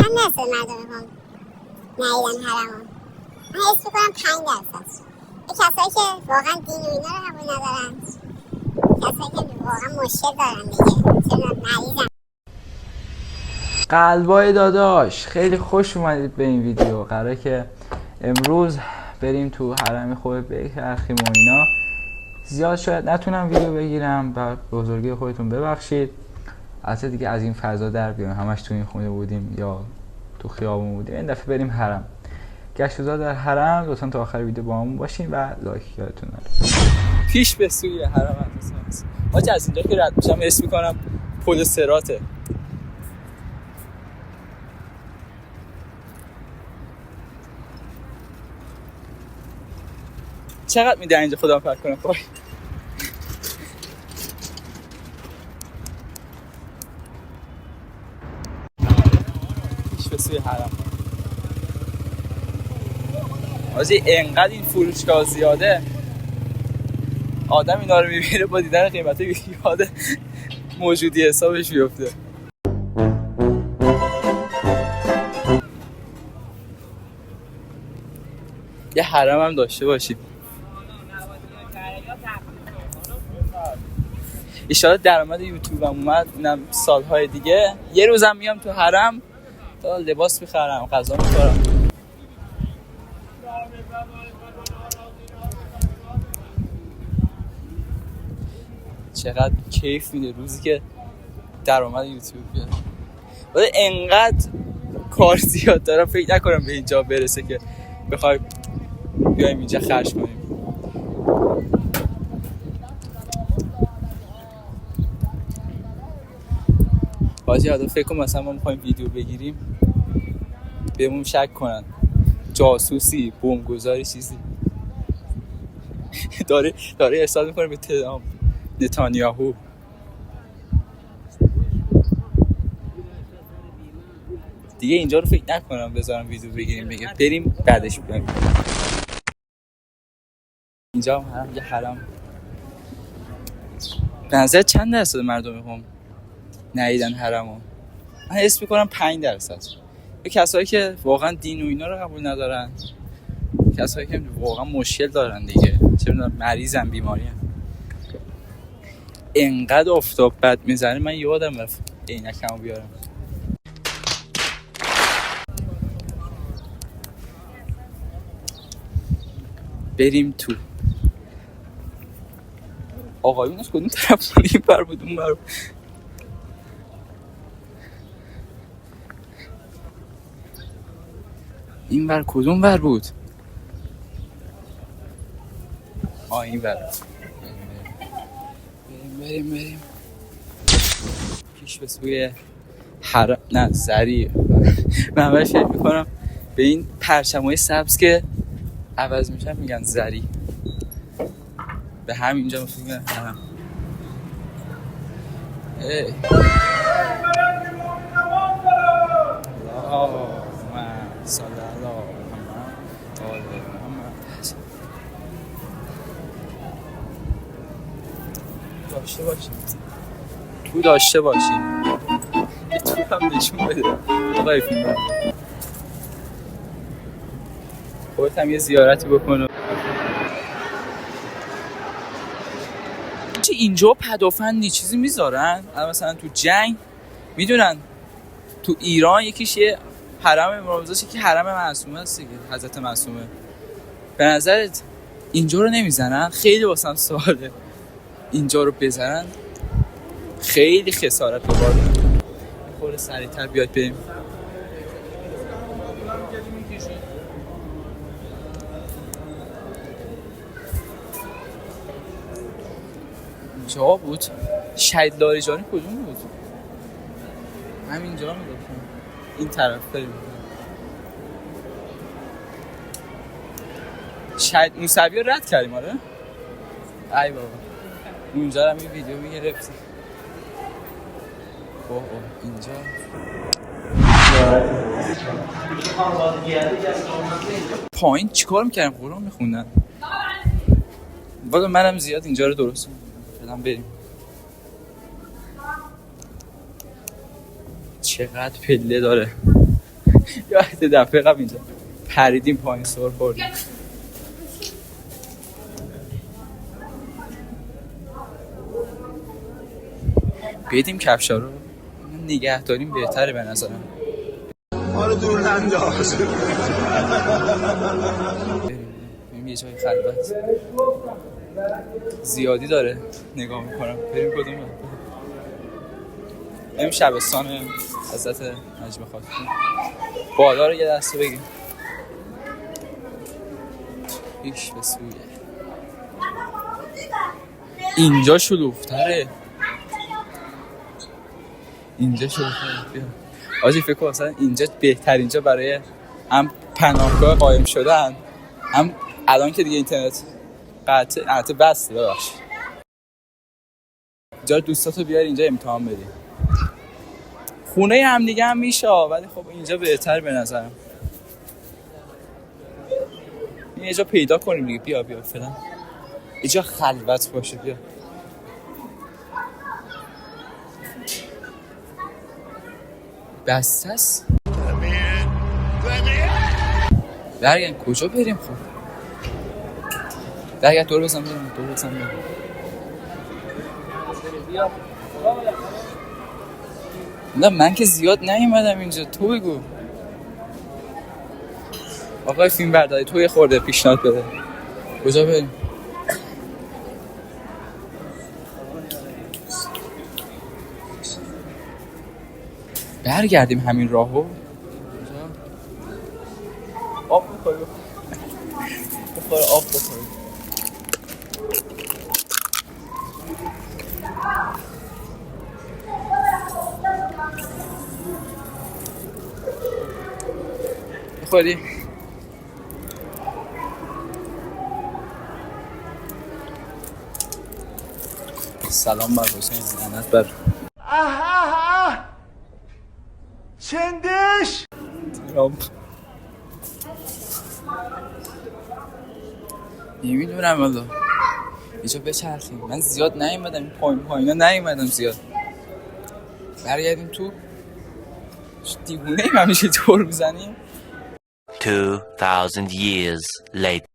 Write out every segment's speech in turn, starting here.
چند درصد مردم هم ندیدن حرمو؟ من حس میکنم 5%. کسایی که واقعا دین و اینا رو قبول ندارن، کسایی که واقعا مشکل دارن دیگه، چرا مریضن. قلبای داداش خیلی خوش اومدید به این ویدیو. قراره که امروز بریم تو حرم خود بچرخیم و اینا. زیاد شاید نتونم ویدیو بگیرم، به بزرگی خودتون ببخشید. البته دیگه از این فضا در بیایم، همش تو این خونه بودیم یا تو خیابون بودیم، این دفعه بریم حرم. گشت‌وزار در حرم. لطفا تا آخر ویدیو با همون باشین و لایک یادتون نره. پیش به سوی حرم هست. حاج از اینجا که رد میشم اسم میکنم پل صراطه. چقدر میده اینجا خدا پاک کنه پای. پیش به سوی حرم. حاجی انقدر این فروشگاه زیاده، آدم اینا رو میبینه با دیدن قیمته یاد موجودی حسابش بیفته. یه حرم هم داشته باشیم. اشاره درآمد یوتیوب هم اومد، اونم سالهای دیگه. یه روزم میام تو حرم تا لباس میخرم، غذا میخورم. چقدر کیف میده روزی که درآمد یوتیوب بیاد. ولی انقدر کار زیاد دارم، فکر نکنم به اینجا برسه که بخوای بیایم اینجا خرج کنیم. حاجی آدم فکر کنم مثلا ما میخوایم ویدیو بگیریم بهمون شک کنن، جاسوسی، بمبگذاری، چیزی. داره ارسال میکنه به نتانیاهو. دیگه اینجا رو فکر نکنم بذارم ویدیو بگیریم، بگیم بریم بعدش بیایم. اینجا هم یه حرم. به نظر چند درصد مردم هم ندیدن حرمو؟ من حس میکنم 5%. به کسایی که واقعا دین و اینا رو قبول ندارن، کسایی که واقعا مشکل دارن دیگه، چه میدونم مریضن، بیماری هم. انقدر آفتاب بد میزنه من یادم رفت عینکمو بیارم. بریم تو. آقایونش کدوم طرف بود؟ این بر بود اون بر بود. این بر کدوم بر بود؟ این بر. بریم پیش به سوی حرم. نه زری. من همش فکر میکنم به این پرچمای سبز که عوض میشن میگن زری. به همینجا میگن حرم. صلی الله محمد. داشته باشیم. یه تو هم نشون بده آقای فیلم. خودت هم یه زیارتی بکنم. چه اینجا پدافندی چیزی میذارن؟ مثلا تو جنگ میدونن تو ایران یکیش یه حرم امامزاده که حرم معصومه است دیگه، حضرت معصومه. به نظرت اینجا رو نمیزنن؟ خیلی واسم سواله. اینجا رو بزنن خیلی خسارت به بار میاد. خورده سریعتر بیاد بریم. اینجا بود. شهید لاریجانی کدوم بود؟ همینجا میگفتم. این طرف بریم. شهید موسوی رو رد کردیم آره؟ ای بابا. اونجا هم این ویدیو میگرفتیم. اینجا پایین چیکار میکردم؟ قرآن میخوندن. والا منم زیاد اینجا رو درست فعلا بریم. چقدر پله داره. یه دفعه قبل اینجا پریدیم پایین سر خوردیم. بیدیم کفشا رو نگه داریم بهتره به نظرم. حالا دور ننداز. بریم یه جای خلوت زیادی داره نگاه میکنم. بریم کدوم؟ بریم شبستان حضرت نجم خاتون. بالا رو یه دسته بگیم. پیش به سویه. اینجا شلوغ‌تره. اینجا شلوغ‌تره. بیا آجی فکر کنم مثلا اینجا بهترین جا برای هم پناهگاه قایم شدن، هم الان که دیگه اینترنت قطع بسته. ببخشید اینجا دوستاتو بیار اینجا امتحان بدی. خونه هم دیگه هم میشه ولی خب اینجا بهتر به نظرم. یه جا پیدا کنیم دیگه. بیا فعلا یه جا خلوت باشه. بیا بسته است. برگرد کجا بریم؟ خب برگرد دور بزن بریم. نه من که زیاد نیومدم اینجا. تو بگو آقای فیلم برداری، تو یه خورده پیشنهاد بده. کجا بریم؟ برگردیم همین راهو. آب بخوریم. آب بخوریم. بخوریم. سلام بر حسین، لعنت بر چندش. نمیدونم والا اینجا بچرخیم. من زیاد نیومدم پایینا نیومدم زیاد. برگردیم تو. دیوونه ایم همیشه دور میزنیم. 2000 years later.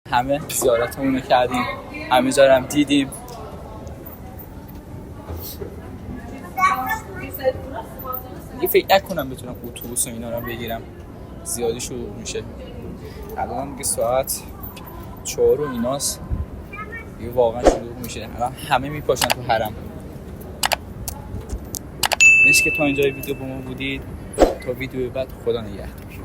همه زیارتمون رو کردیم، همه جا هم دیدیم. دیگه فکر نکنم بتونم اتوبوس و اینا رو بگیرم، زیادی شروع میشه. الان دیگه ساعت 4 و ایناست، دیگه واقعا شروع میشه. الان همه میپاشن تو حرم. مرسی که تا اینجای ویدیو با ما بودید. تا ویدیو بعد خدا نگهدار.